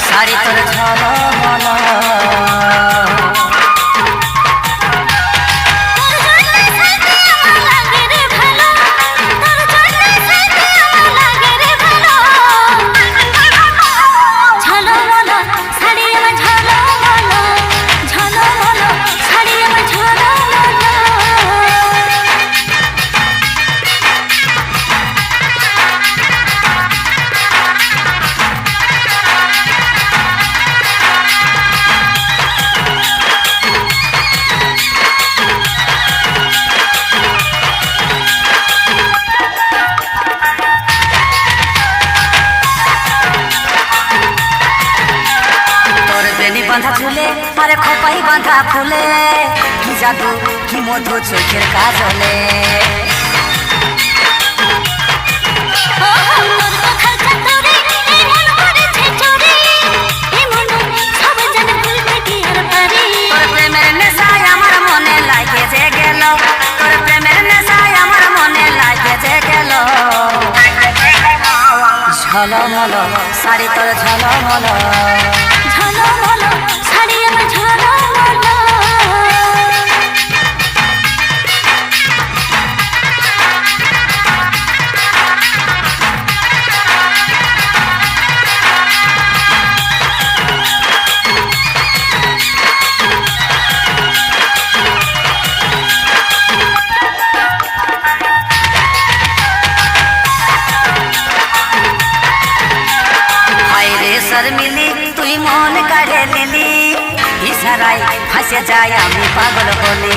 শাড়ি তোর ঝলমল বাঁধা চুলে আরে খোপাই বাঁধা ফুলে কি জাদু কি মধু চোখের কাজলে তোর প্রেমের নেশায় আমার মনে লাগে যে গেল তোর প্রেমের নেশায় আমার মনে লাগে যে গেল ঝলমল শাড়ি তোর ঝলমল ঝলমল শাড়ি আমার ঝলমল মিলি তুই মন কাড়ে নিলি ইশারায় ফাঁসে যায় আমি পাগল বলি